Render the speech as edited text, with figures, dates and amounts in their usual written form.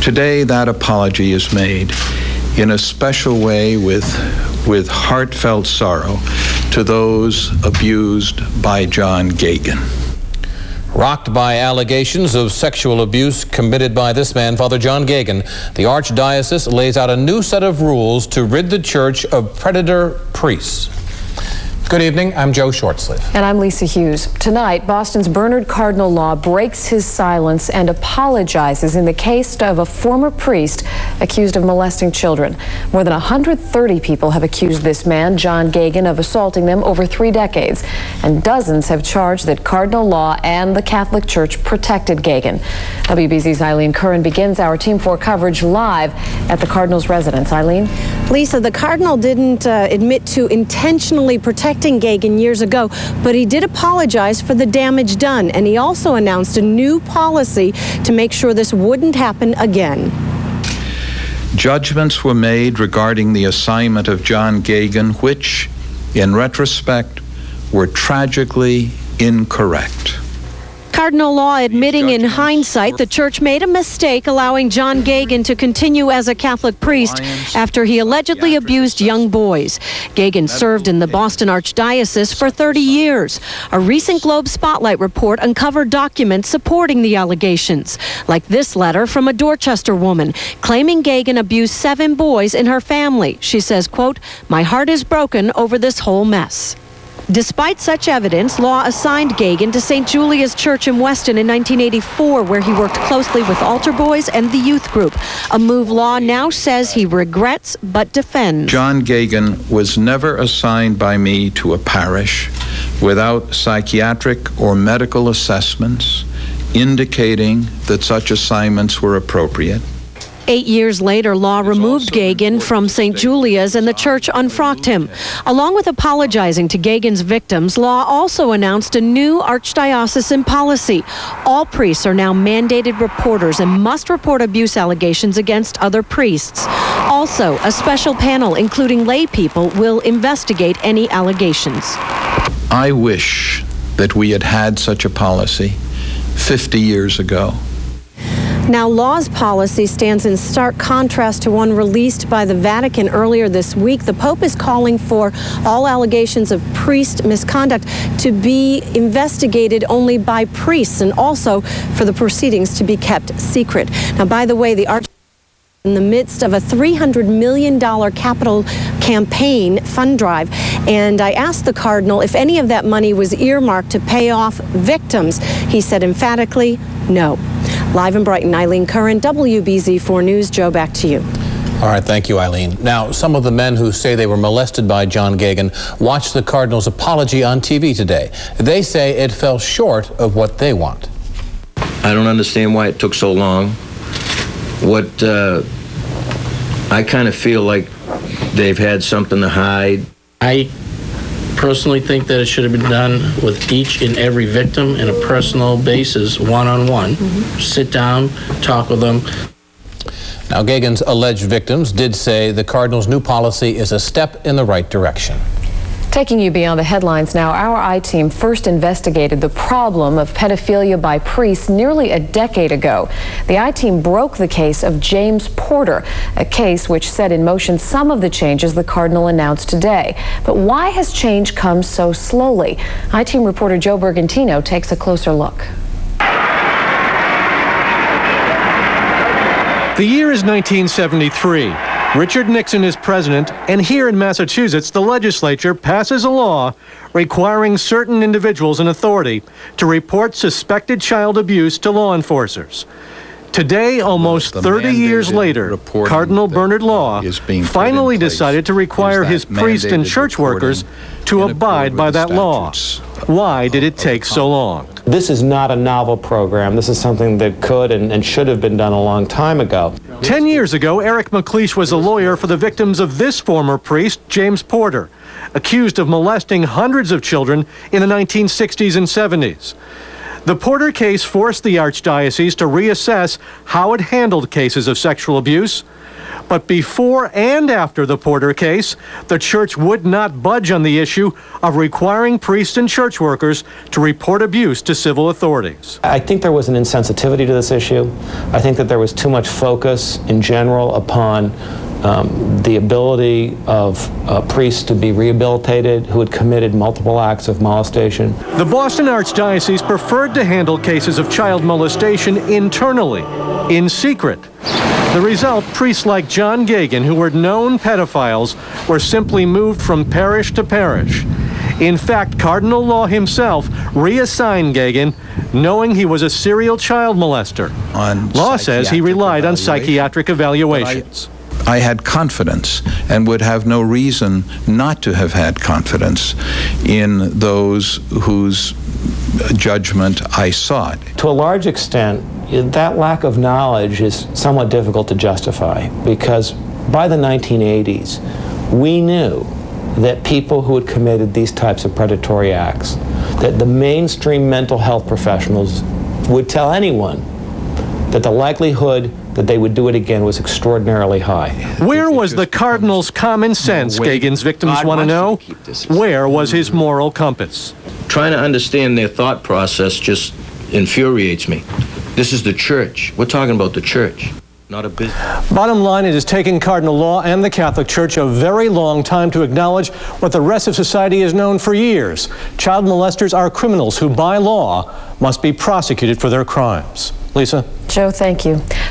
Today, that apology is made in a special way with heartfelt sorrow to those abused by John Geoghan. Rocked by allegations of sexual abuse committed by this man, Father John Geoghan, the archdiocese lays out a new set of rules to rid the church of predator priests. Good evening, I'm Joe Shortsleeve. And I'm Lisa Hughes. Tonight, Boston's Bernard Cardinal Law breaks his silence and apologizes in the case of a former priest accused of molesting children. More than 130 people have accused this man, John Geoghan, of assaulting them over 3 decades. And dozens have charged that Cardinal Law and the Catholic Church protected Geoghan. WBZ's Eileen Curran begins our Team 4 coverage live at the Cardinal's residence. Eileen? Lisa, the Cardinal didn't admit to intentionally protecting Geoghan years ago, but he did apologize for the damage done, and he also announced a new policy to make sure this wouldn't happen again. Judgments were made regarding the assignment of John Geoghan, which, in retrospect, were tragically incorrect. Cardinal Law admitting in hindsight the church made a mistake allowing John Geoghan to continue as a Catholic priest after he allegedly abused young boys. Geoghan served in the Boston Archdiocese for 30 years. A recent Globe Spotlight report uncovered documents supporting the allegations, like this letter from a Dorchester woman claiming Geoghan abused 7 boys in her family. She says, quote, "My heart is broken over this whole mess." Despite such evidence, Law assigned Geoghan to St. Julia's Church in Weston in 1984, where he worked closely with altar boys and the youth group, a move Law now says he regrets but defends. John Geoghan was never assigned by me to a parish without psychiatric or medical assessments indicating that such assignments were appropriate. 8 years later, Law removed Geoghan from St. Julia's and the church unfrocked him. Along with apologizing to Geoghan's victims, Law also announced a new archdiocesan policy. All priests are now mandated reporters and must report abuse allegations against other priests. Also, a special panel, including lay people, will investigate any allegations. I wish that we had had such a policy 50 years ago. Now, Law's policy stands in stark contrast to one released by the Vatican earlier this week. The Pope is calling for all allegations of priest misconduct to be investigated only by priests, and also for the proceedings to be kept secret. Now, by the way, the Archdiocese in the midst of a $300 million capital campaign fund drive, and I asked the Cardinal if any of that money was earmarked to pay off victims. He said emphatically, no. Live in Brighton, Eileen Curran, WBZ4 News. Joe, back to you. All right, thank you, Eileen. Now, some of the men who say they were molested by John Geoghan watched the Cardinal's apology on TV today. They say it fell short of what they want. I don't understand why it took so long. I kind of feel like they've had something to hide. I personally think that it should have been done with each and every victim in a personal basis, one-on-one. Sit down, talk with them. Now, Geoghan's alleged victims did say the Cardinal's new policy is a step in the right direction. Taking you beyond the headlines now, our I-Team first investigated the problem of pedophilia by priests nearly a decade ago. The I-Team broke the case of James Porter, a case which set in motion some of the changes the Cardinal announced today. But why has change come so slowly? I-Team reporter Joe Bergantino takes a closer look. The year is 1973. Richard Nixon is president, and here in Massachusetts, the legislature passes a law requiring certain individuals in authority to report suspected child abuse to law enforcers. Today, almost 30 years later, Cardinal Bernard Law finally decided to require his priest and church workers to abide by that law. Why did it take so long? This is not a novel program. This is something that could and should have been done a long time ago. 10 years ago, Eric McLeish was a lawyer for the victims of this former priest, James Porter, accused of molesting hundreds of children in the 1960s and 70s. The Porter case forced the Archdiocese to reassess how it handled cases of sexual abuse. But before and after the Porter case, the church would not budge on the issue of requiring priests and church workers to report abuse to civil authorities. I think there was an insensitivity to this issue. I think that there was too much focus in general upon the ability of priests to be rehabilitated who had committed multiple acts of molestation. The Boston Archdiocese preferred to handle cases of child molestation internally, in secret. The result, priests like John Geoghan, who were known pedophiles, were simply moved from parish to parish. In fact, Cardinal Law himself reassigned Geoghan, knowing he was a serial child molester. Law says he relied on psychiatric evaluations. I had confidence and would have no reason not to have had confidence in those whose judgment I sought. To a large extent, that lack of knowledge is somewhat difficult to justify because by the 1980s, we knew that people who had committed these types of predatory acts, that the mainstream mental health professionals would tell anyone that the likelihood that they would do it again was extraordinarily high. Where was the Cardinal's common sense, Geoghan's victims want to know? Where was his moral compass? Trying to understand their thought process just infuriates me. This is the church. We're talking about the church, not a business. Bottom line, it has taken Cardinal Law and the Catholic Church a very long time to acknowledge what the rest of society has known for years. Child molesters are criminals who, by law, must be prosecuted for their crimes. Lisa? Joe, thank you.